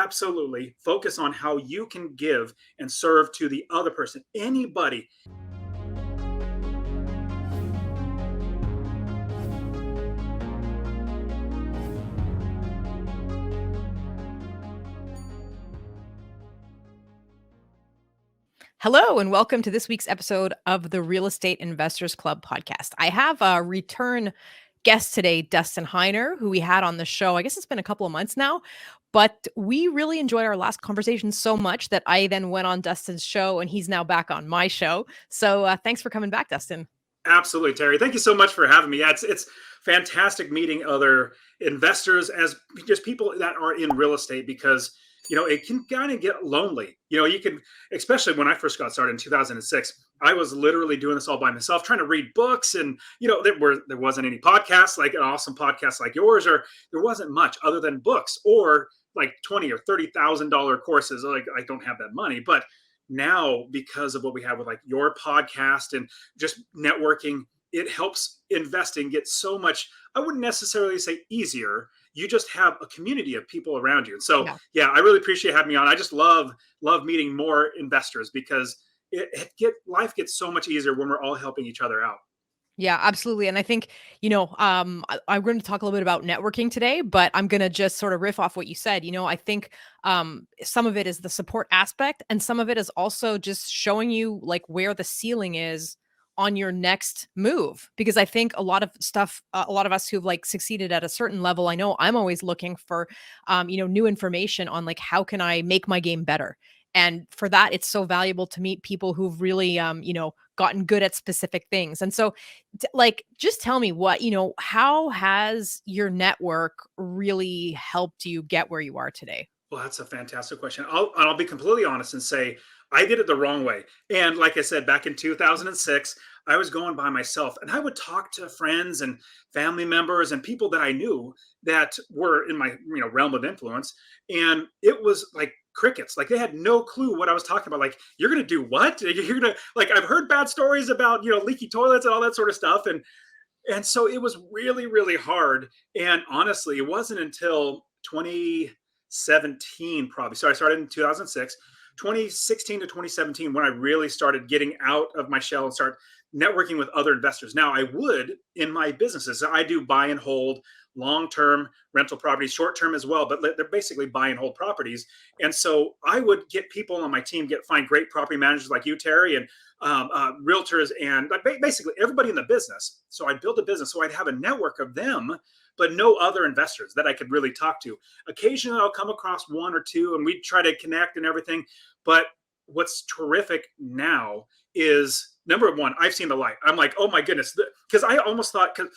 absolutely focus on how you can give and serve to the other person, anybody. Hello, and welcome to this week's episode of the Real Estate Investors Club podcast. I have a return guest today, Dustin Heiner, who we had on the show. I guess it's been a couple of months now, but we really enjoyed our last conversation so much that I then went on Dustin's show, and he's now back on my show. So thanks for coming back, Dustin. Absolutely, Terrie. Thank you so much for having me. Yeah, it's fantastic meeting other investors as just people that are in real estate, because it can kind of get lonely. You can, especially when I first got started in 2006, I was literally doing this all by myself, trying to read books, and there wasn't any podcasts like an awesome podcast like yours, or there wasn't much other than books or like $20,000 or $30,000 courses. Like, I don't have that money, but now, because of what we have with like your podcast and just networking, it helps investing get so much, I wouldn't necessarily say easier. You just have a community of people around you. And so, yeah, I really appreciate having me on. I just love meeting more investors, because life gets so much easier when we're all helping each other out. Yeah, absolutely. And I think, I'm going to talk a little bit about networking today, but I'm going to just sort of riff off what you said. I think some of it is the support aspect, and some of it is also just showing you like where the ceiling is on your next move. Because I think a lot of us who've like succeeded at a certain level, I know I'm always looking for, new information on like, how can I make my game better? And for that, it's so valuable to meet people who've really, gotten good at specific things. And so just tell me how has your network really helped you get where you are today? Well, that's a fantastic question. I'll be completely honest and say I did it the wrong way. And like I said, back in 2006, I was going by myself, and I would talk to friends and family members and people that I knew that were in my realm of influence, and it was like crickets. Like, they had no clue what I was talking about. Like, you're gonna do what? You're gonna, like, I've heard bad stories about leaky toilets and all that sort of stuff, and so it was really, really hard. And honestly, it wasn't until 2017, probably. So I started in 2006, 2016 to 2017, when I really started getting out of my shell and start networking with other investors. Now, I would in my businesses, I do buy and hold long-term rental properties, short-term as well, but they're basically buy and hold properties. And so I would get people on my team, find great property managers like you, Terrie, and realtors, and basically everybody in the business. So I'd build a business, so I'd have a network of them, but no other investors that I could really talk to. Occasionally I'll come across one or two, and we'd try to connect and everything. But what's terrific now is, number one, I've seen the light. I'm like, oh my goodness, because I almost thought, because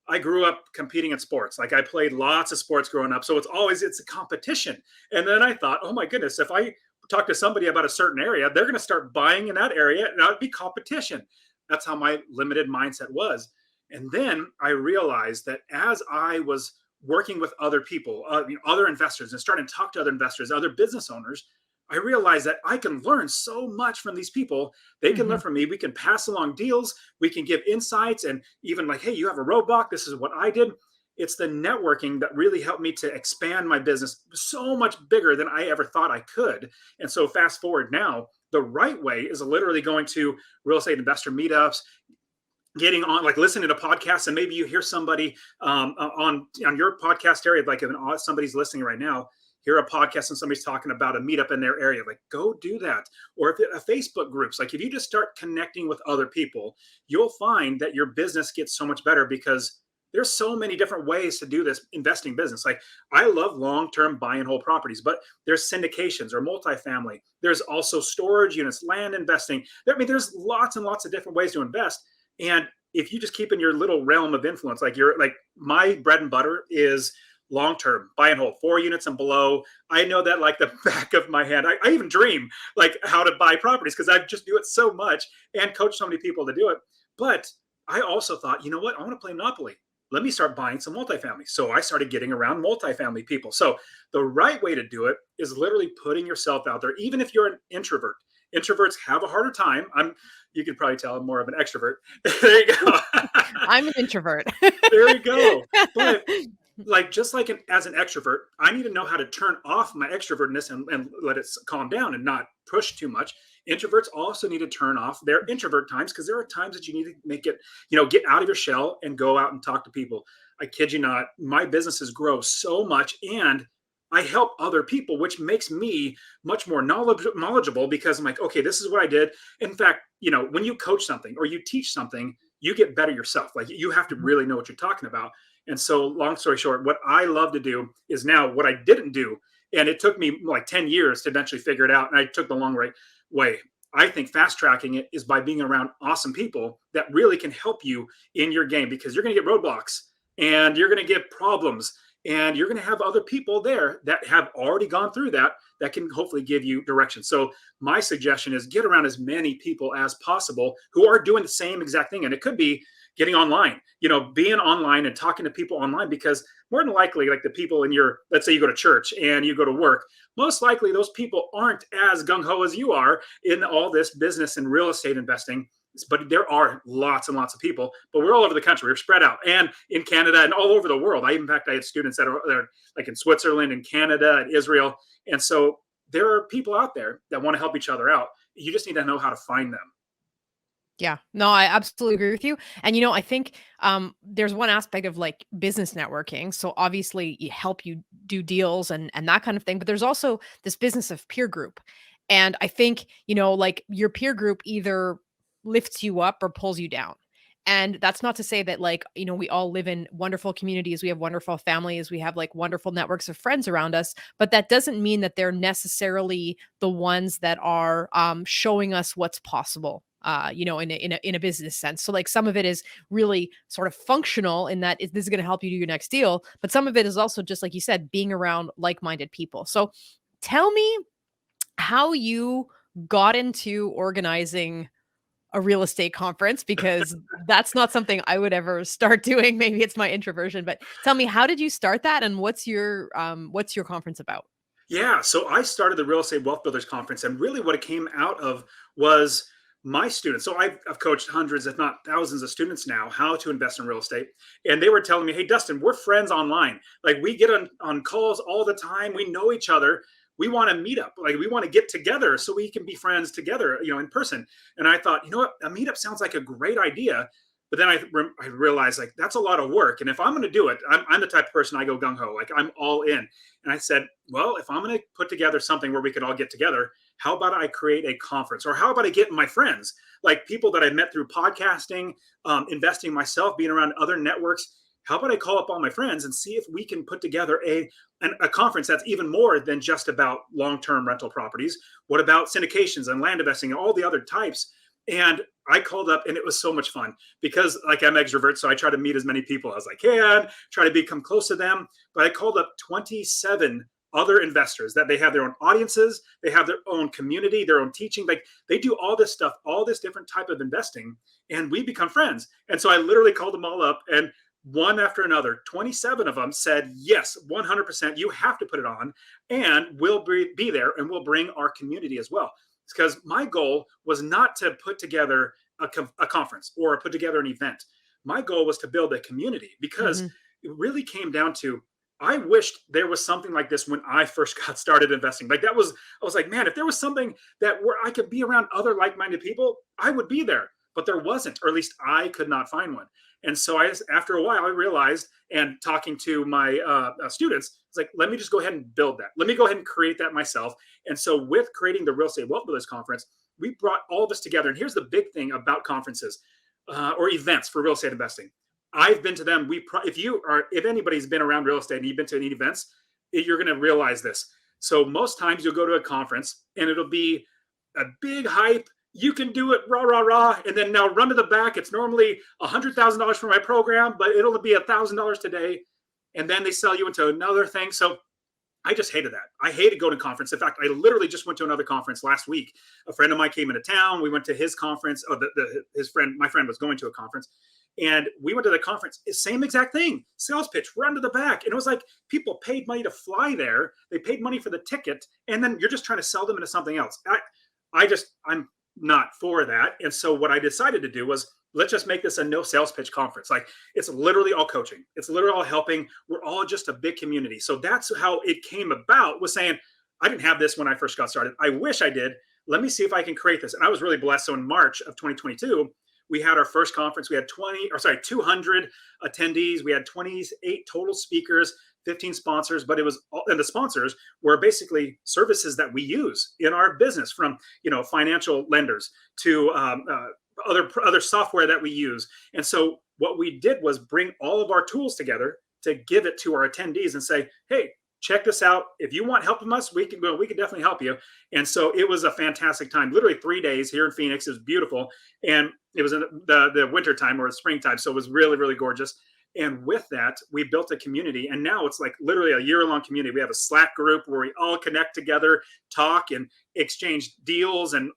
I grew up competing in sports. Like, I played lots of sports growing up. So it's a competition. And then I thought, oh my goodness, if I talk to somebody about a certain area, they're going to start buying in that area, and that would be competition. That's how my limited mindset was. And then I realized that as I was working with other people, other investors, and starting to talk to other investors, other business owners, I realized that I can learn so much from these people. They can learn from me. We can pass along deals. We can give insights, and even like, hey, you have a roadblock. This is what I did. It's the networking that really helped me to expand my business so much bigger than I ever thought I could. And so fast forward now, the right way is literally going to real estate investor meetups, getting on, like, listening to podcasts, and maybe you hear somebody on your podcast area, like if somebody's listening right now, hear a podcast and somebody's talking about a meetup in their area, like, go do that. Or if Facebook groups, like, if you just start connecting with other people, you'll find that your business gets so much better, because there's so many different ways to do this investing business. Like, I love long-term buy and hold properties, but there's syndications or multifamily. There's also storage units, land investing. There's lots and lots of different ways to invest. And if you just keep in your little realm of influence, like my bread and butter is long-term buy and hold, 4 units and below. I know that like the back of my hand. I even dream like how to buy properties, because I just do it so much and coach so many people to do it. But I also thought, you know what? I want to play Monopoly. Let me start buying some multifamily. So I started getting around multifamily people. So the right way to do it is literally putting yourself out there, even if you're an introvert. Introverts have a harder time. You could probably tell I'm more of an extrovert. There you go. I'm an introvert. There you go. But like just like as an extrovert, I need to know how to turn off my extrovertness and let it calm down and not push too much. Introverts also need to turn off their introvert times because there are times that you need to make it, get out of your shell and go out and talk to people. I kid you not, my businesses grow so much and I help other people, which makes me much more knowledgeable because I'm like, okay, this is what I did. In fact, when you coach something or you teach something, you get better yourself. Like you have to really know what you're talking about. And so, long story short, what I love to do is now what I didn't do. And it took me like 10 years to eventually figure it out. And I took the long way. I think fast tracking it is by being around awesome people that really can help you in your game because you're going to get roadblocks and you're going to get problems and you're going to have other people there that have already gone through that can hopefully give you direction. So my suggestion is get around as many people as possible who are doing the same exact thing. And it could be getting online, being online and talking to people online, because more than likely, like the people in let's say you go to church and you go to work, most likely those people aren't as gung-ho as you are in all this business and real estate investing. But there are lots and lots of people, but we're all over the country. We're spread out and in Canada and all over the world. In fact, I had students that are like in Switzerland and Canada and Israel. And so there are people out there that want to help each other out. You just need to know how to find them. Yeah, no, I absolutely agree with you. And I think there's one aspect of like business networking. So obviously, you help you do deals and that kind of thing. But there's also this business of peer group, and I think like your peer group either lifts you up or pulls you down. And that's not to say that like we all live in wonderful communities, we have wonderful families, we have like wonderful networks of friends around us, but that doesn't mean that they're necessarily the ones that are showing us what's possible in a business sense. So like some of it is really sort of functional in that this is going to help you do your next deal, but some of it is also just like you said, being around like-minded people. So tell me how you got into organizing a real estate conference, because that's not something I would ever start doing. Maybe it's my introversion, but tell me, how did you start that and what's your conference about? Yeah, so I started the Real Estate Wealth Builders Conference, and really what it came out of was my students. So I've coached hundreds, if not thousands, of students now how to invest in real estate, and they were telling me, "Hey, Dustin, we're friends online. Like we get on calls all the time. We know each other. We want to meet up. Like we want to get together so we can be friends together, in person." And I thought, what, a meetup sounds like a great idea. But then I realized like that's a lot of work. And if I'm going to do it, I'm the type of person I go gung ho, like I'm all in. And I said, well, if I'm going to put together something where we could all get together, how about I create a conference? Or how about I get my friends, like people that I met through podcasting, investing myself, being around other networks. How about I call up all my friends and see if we can put together a conference that's even more than just about long-term rental properties? What about syndications and land investing and all the other types? And I called up and it was so much fun because like I'm extrovert. So I try to meet as many people as I can, try to become close to them. But I called up 27 other investors that they have their own audiences. They have their own community, their own teaching. Like they do all this stuff, all this different type of investing, and we become friends. And so I literally called them all up, and one after another, 27 of them said, yes, 100%, you have to put it on, and we'll be there and we'll bring our community as well. Because my goal was not to put together a conference or put together an event. My goal was to build a community, because it really came down to, I wished there was something like this when I first got started investing. Like I was like, man, if there was something where I could be around other like-minded people, I would be there. But there wasn't, or at least I could not find one. And so after a while, I realized, and talking to my students, it's like, let me just go ahead and build that. Let me go ahead and create that myself. And so with creating the Real Estate Wealth Builders Conference, we brought all this together. And here's the big thing about conferences or events for real estate investing. I've been to them. If anybody's been around real estate and you've been to any events, you're going to realize this. So most times you'll go to a conference and it'll be a big hype. You can do it, rah, rah, rah. And then now run to the back. It's normally $100,000 for my program, but it'll be $1,000 today. And then they sell you into another thing. So I just hated that. I hated going to conference. In fact, I literally just went to another conference last week. A friend of mine came into town. We went to his conference. My friend was going to a conference. And we went to the conference, same exact thing, sales pitch, run to the back. And it was like people paid money to fly there. They paid money for the ticket. And then you're just trying to sell them into something else. I'm not for that. And so what I decided to do was let's just make this a no sales pitch conference. Like, it's literally all coaching. It's literally all helping. We're all just a big community. So that's how it came about, was saying, I didn't have this when I first got started. I wish I did. Let me see if I can create this. And I was really blessed. So in March of 2022, we had our first conference. We had 200 attendees. We had 28 total speakers, 15 sponsors, but and the sponsors were basically services that we use in our business, from, financial lenders to other software that we use. And so what we did was bring all of our tools together to give it to our attendees and say, hey, check this out. If you want help from us, we can definitely help you. And so it was a fantastic time, literally 3 days here in Phoenix. It was beautiful. And it was in the winter time or the springtime. So it was really, really gorgeous. And with that, we built a community. And now it's like literally a year-long community. We have a Slack group where we all connect together, talk and exchange deals and,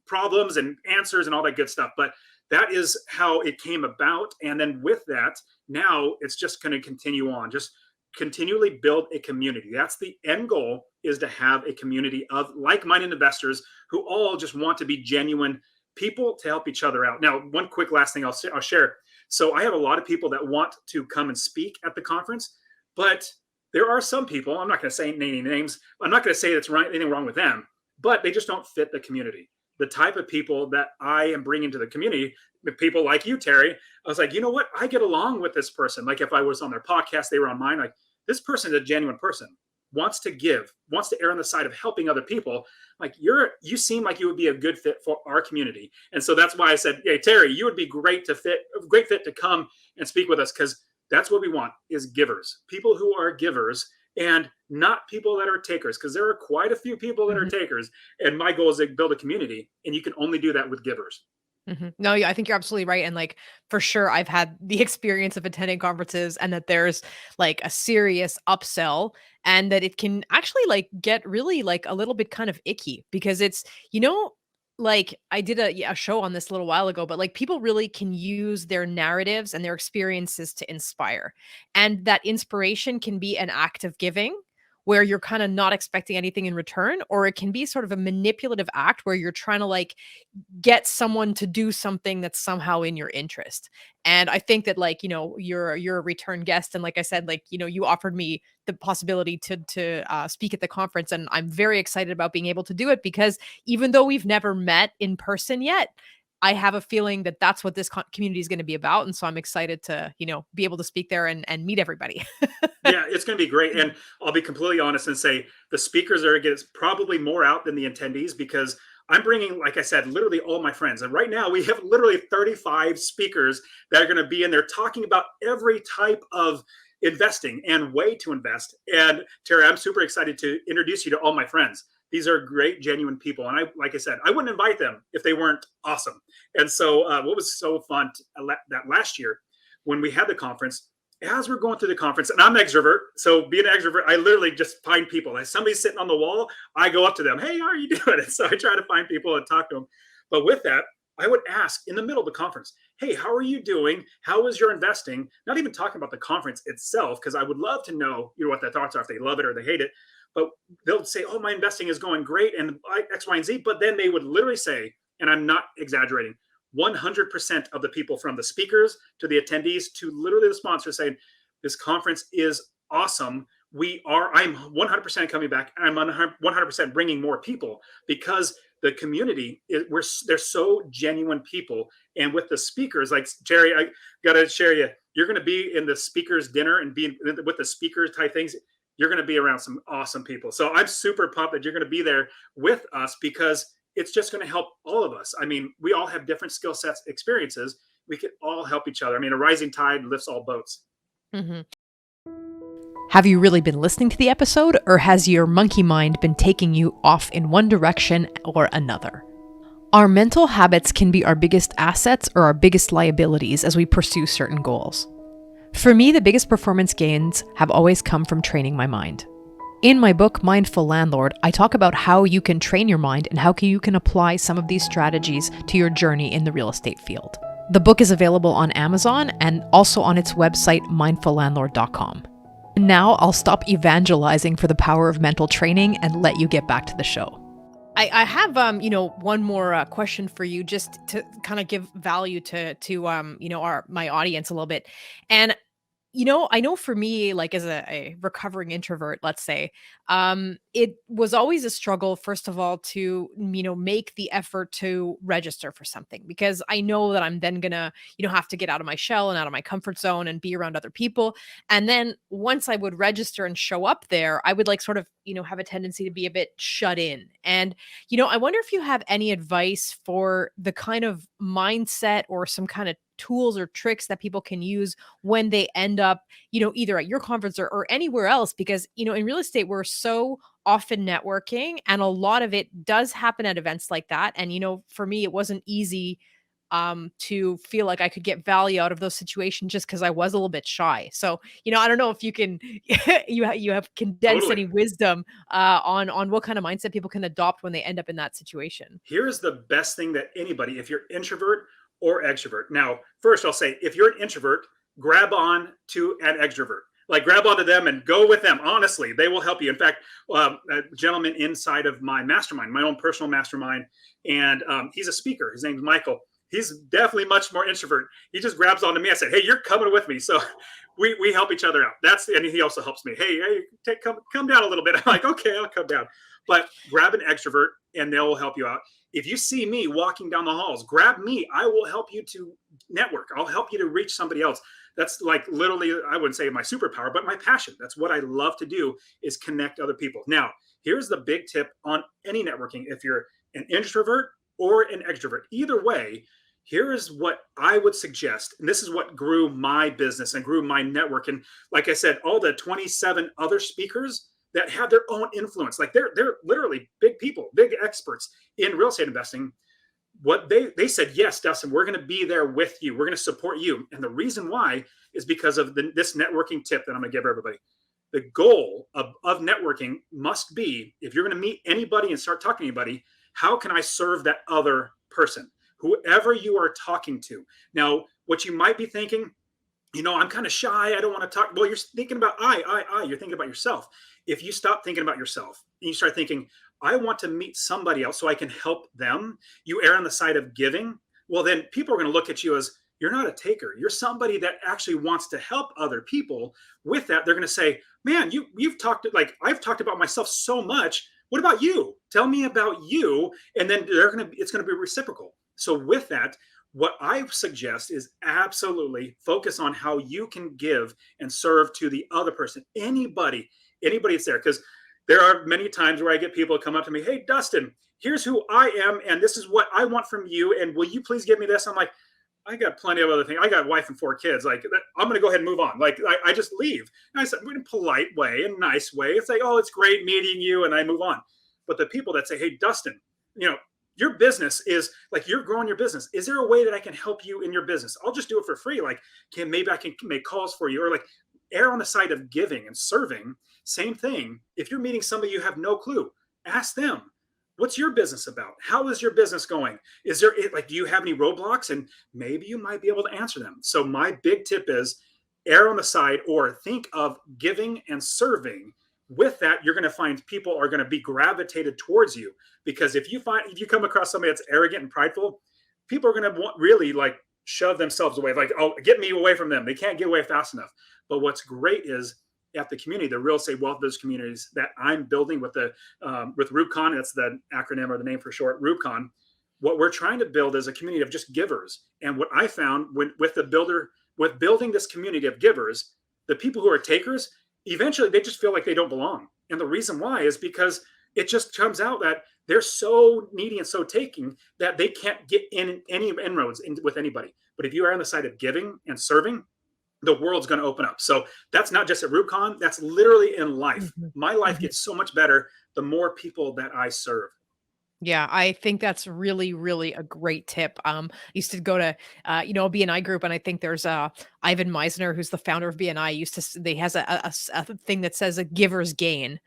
problems and answers and all that good stuff. But that is how it came about. And then with that, now it's just going to continue on, just continually build a community. That's the end goal, is to have a community of like-minded investors who all just want to be genuine people to help each other out. Now, one quick last thing I'll share. So I have a lot of people that want to come and speak at the conference, but there are some people, I'm not going to say any names, I'm not going to say that's anything wrong with them, but they just don't fit the community. The type of people that I am bringing to the community, people like you, Terrie, I was like, you know what? I get along with this person. Like, if I was on their podcast, they were on mine. Like, this person is a genuine person, wants to give, wants to err on the side of helping other people. Like, you seem like you would be a good fit for our community. And so that's why I said, hey, Terrie, you would be great fit to come and speak with us, because that's what we want, is givers, people who are givers and not people that are takers, because there are quite a few people that are takers. And my goal is to build a community, and you can only do that with givers. No, yeah, I think you're absolutely right. And like, for sure, I've had the experience of attending conferences, and that there's like a serious upsell, and that it can actually like get really like a little bit kind of icky, because it's, like, I did a show on this a little while ago, but like, people really can use their narratives and their experiences to inspire. And that inspiration can be an act of giving, where you're kind of not expecting anything in return, or it can be sort of a manipulative act where you're trying to like get someone to do something that's somehow in your interest. And I think that, like, you're a return guest. And like I said, like, you offered me the possibility to speak at the conference, and I'm very excited about being able to do it, because even though we've never met in person yet, I have a feeling that that's what this community is going to be about. And so I'm excited to, be able to speak there and meet everybody. Yeah, it's going to be great. And I'll be completely honest and say the speakers are probably more out than the attendees, because I'm bringing, like I said, literally all my friends. And right now we have literally 35 speakers that are going to be in there talking about every type of investing and way to invest. And Terrie, I'm super excited to introduce you to all my friends. These are great, genuine people. And like I said, I wouldn't invite them if they weren't awesome. And so what was so fun that last year when we had the conference, as we're going through the conference, and I'm an extrovert, so being an extrovert, I literally just find people. Like, somebody's sitting on the wall, I go up to them, hey, how are you doing? And so I try to find people and talk to them. But with that, I would ask in the middle of the conference, hey, how are you doing? How is your investing? Not even talking about the conference itself, because I would love to know, what their thoughts are, if they love it or they hate it. But they'll say, oh, my investing is going great, and X, Y, and Z. But then they would literally say, and I'm not exaggerating, 100% of the people, from the speakers to the attendees to literally the sponsors, saying, this conference is awesome. I'm 100% coming back, and I'm 100% bringing more people, because the community they're so genuine people. And with the speakers, like Terrie, I got to share you're going to be in the speakers dinner and be with the speakers type things. You're going to be around some awesome people. So I'm super pumped that you're going to be there with us, because it's just going to help all of us. I mean, we all have different skill sets, experiences. We can all help each other. I mean, a rising tide lifts all boats. Mm-hmm. Have you really been listening to the episode, or has your monkey mind been taking you off in one direction or another? Our mental habits can be our biggest assets or our biggest liabilities as we pursue certain goals. For me, the biggest performance gains have always come from training my mind. In my book, Mindful Landlord, I talk about how you can train your mind and how you can apply some of these strategies to your journey in the real estate field. The book is available on Amazon and also on its website, mindfullandlord.com. Now I'll stop evangelizing for the power of mental training and let you get back to the show. I have one more question for you, just to kind of give value to our my audience a little bit. And I know for me, like as a recovering introvert, let's say, it was always a struggle, first of all, to, make the effort to register for something, because I know that I'm then gonna, have to get out of my shell and out of my comfort zone and be around other people. And then once I would register and show up there, I would like sort of, have a tendency to be a bit shut in. And, I wonder if you have any advice for the kind of mindset or some kind of tools or tricks that people can use when they end up, either at your conference or anywhere else. Because, in real estate, we're so often networking, and a lot of it does happen at events like that. And, for me, it wasn't easy to feel like I could get value out of those situations just because I was a little bit shy. So, I don't know if you can you have condensed Totally. any wisdom on what kind of mindset people can adopt when they end up in that situation. Here's the best thing that anybody, if you're introvert or extrovert. Now, first I'll say, if you're an introvert, grab on to an extrovert. Like grab onto them and go with them. Honestly, they will help you. In fact, a gentleman inside of my mastermind, my own personal mastermind, and he's a speaker. His name's Michael. He's definitely much more introvert. He just grabs onto me. I said, "Hey, you're coming with me." So we help each other out. And he also helps me. Hey, come down a little bit. I'm like, okay, I'll come down. But grab an extrovert and they'll help you out. If you see me walking down the halls, grab me. I will help you to network. I'll help you to reach somebody else. That's like literally, I wouldn't say my superpower, but my passion. That's what I love to do, is connect other people. Now, here's the big tip on any networking. If you're an introvert or an extrovert, either way, here is what I would suggest. And this is what grew my business and grew my network. And like I said, all the 27 other speakers that have their own influence, like they're literally big people, big experts in real estate investing. What they said, yes, Dustin, we're going to be there with you. We're going to support you. And the reason why is because of this networking tip that I'm going to give everybody. The goal of networking must be, if you're going to meet anybody and start talking to anybody, how can I serve that other person, whoever you are talking to? Now, what you might be thinking, I'm kind of shy. I don't want to talk. Well, you're thinking about you're thinking about yourself. If you stop thinking about yourself and you start thinking, I want to meet somebody else so I can help them, you err on the side of giving. Well, then people are going to look at you as, you're not a taker. You're somebody that actually wants to help other people. With that, they're going to say, man, you've talked, like I've talked about myself so much. What about you? Tell me about you. And then it's going to be reciprocal. So with that, what I suggest is absolutely focus on how you can give and serve to the other person, anybody that's there. Because there are many times where I get people come up to me, hey, Dustin, here's who I am, and this is what I want from you, and will you please give me this? I'm like, I got plenty of other things. I got a wife and 4 kids. Like, I'm going to go ahead and move on. Like, I just leave. And I said, in a polite way, in a nice way. It's like, oh, it's great meeting you, and I move on. But the people that say, hey, Dustin, your business is like, you're growing your business. Is there a way that I can help you in your business? I'll just do it for free. Like, maybe I can make calls for you, or like err on the side of giving and serving. Same thing. If you're meeting somebody you have no clue, ask them, what's your business about? How is your business going? Is there like, do you have any roadblocks? And maybe you might be able to answer them. So my big tip is err on the side, or think of giving and serving. With that, you're going to find people are going to be gravitated towards you, because if you come across somebody that's arrogant and prideful, people are going to really like shove themselves away. Like, oh, get me away from them. They can't get away fast enough. But what's great is at the community, the real estate wealth business communities that I'm building with RubeCon, that's the acronym or the name for short, RubeCon. What we're trying to build is a community of just givers. And what I found with building this community of givers, the people who are takers, eventually they just feel like they don't belong. And the reason why is because it just comes out that they're so needy and so taking that they can't get in any inroads with anybody. But if you are on the side of giving and serving, the world's going to open up. So that's not just at RubeCon, that's literally in life. Mhm. My life Mhm. gets so much better the more people that I serve. Yeah, I think that's really, really a great tip. I used to go to, a BNI group, and I think there's Ivan Meisner, who's the founder of BNI. Used to, they has a thing that says a giver's gain,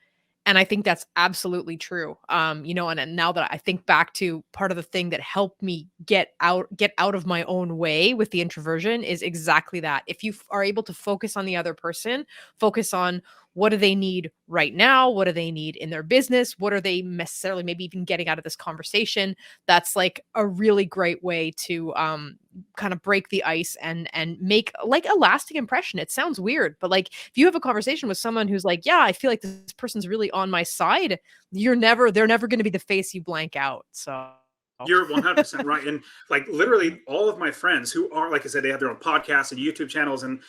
and I think that's absolutely true. And now that I think back to part of the thing that helped me get out of my own way with the introversion is exactly that. If you are able to focus on the other person, focus on what do they need right now? What do they need in their business? What are they necessarily maybe even getting out of this conversation? That's like a really great way to kind of break the ice and make like a lasting impression. It sounds weird, but like if you have a conversation with someone who's like, yeah, I feel like this person's really on my side, they're never going to be the face you blank out. So You're 100% right. And like literally all of my friends who are, like I said, they have their own podcasts and YouTube channels and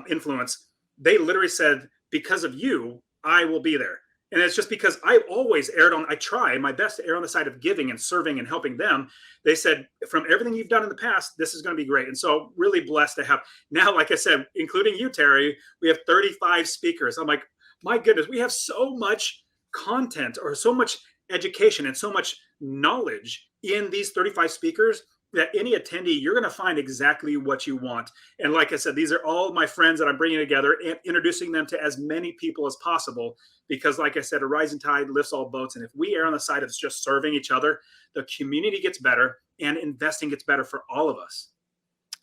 influence. They literally said, because of you, I will be there. And it's just because I've always I try my best to err on the side of giving and serving and helping them. They said, from everything you've done in the past, this is going to be great. And so really blessed to have now, like I said, including you, Terrie, we have 35 speakers. I'm like, my goodness, we have so much content or so much education and so much knowledge in these 35 speakers that any attendee, you're going to find exactly what you want. And like I said, these are all my friends that I'm bringing together and introducing them to as many people as possible. Because like I said, a rising tide lifts all boats. And if we err on the side of just serving each other, the community gets better and investing gets better for all of us.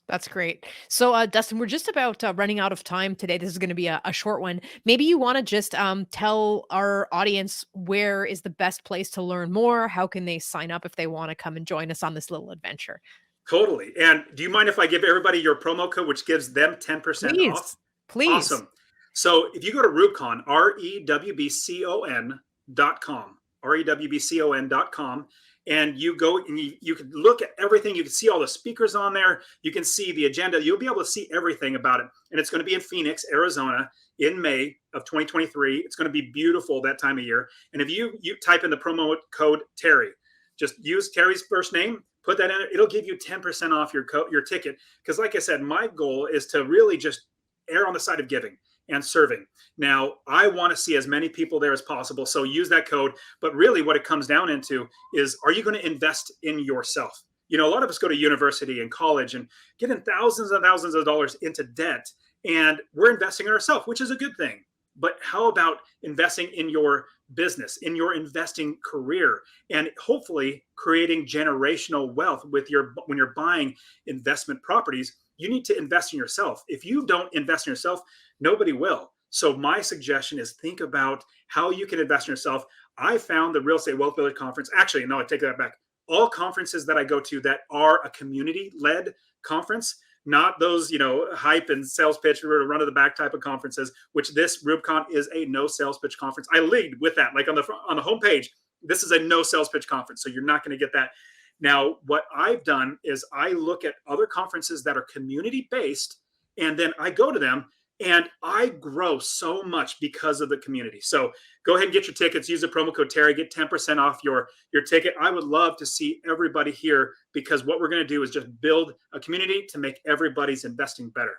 That's great. So, Dustin, we're just about running out of time today. This is going to be a short one. Maybe you want to just tell our audience where is the best place to learn more? How can they sign up if they want to come and join us on this little adventure? Totally. And do you mind if I give everybody your promo code, which gives them 10% off? Please, please. Awesome. So if you go to Rewbcon, REWBCON.com, REWBCON.com, and you go and you can look at everything. You can see all the speakers on there. You can see the agenda. You'll be able to see everything about it. And it's going to be in Phoenix, Arizona in May of 2023. It's going to be beautiful that time of year. And if you type in the promo code Terrie, just use Terrie's first name, put that in it. It'll give you 10% off your ticket. Because like I said, my goal is to really just err on the side of giving and serving. Now, I want to see as many people there as possible. So use that code. But really what it comes down into is, are you going to invest in yourself? You know, a lot of us go to university and college and get in thousands and thousands of dollars into debt. And we're investing in ourselves, which is a good thing. But how about investing in your business, in your investing career, and hopefully creating generational wealth when you're buying investment properties? You need to invest in yourself. If you don't invest in yourself, nobody will. So my suggestion is think about how you can invest in yourself. I found the Real Estate Wealth Builder Conference. Actually, no, I take that back. All conferences that I go to that are a community-led conference, not those, hype and sales pitch or run of the back type of conferences, which this Rewbcon is a no sales pitch conference. I lead with that. Like on the homepage, this is a no sales pitch conference. So you're not going to get that. Now, what I've done is I look at other conferences that are community-based, and then I go to them, and I grow so much because of the community. So go ahead and get your tickets. Use the promo code Terrie. Get 10% off your ticket. I would love to see everybody here, because what we're going to do is just build a community to make everybody's investing better.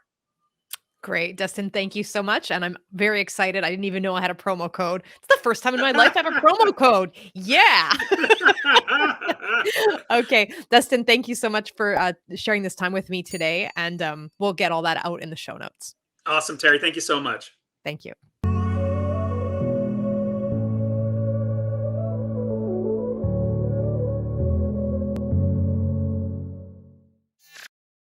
Great. Dustin, thank you so much. And I'm very excited. I didn't even know I had a promo code. It's the first time in my life I have a promo code. Yeah. Okay. Dustin, thank you so much for sharing this time with me today. And we'll get all that out in the show notes. Awesome, Terrie. Thank you so much. Thank you.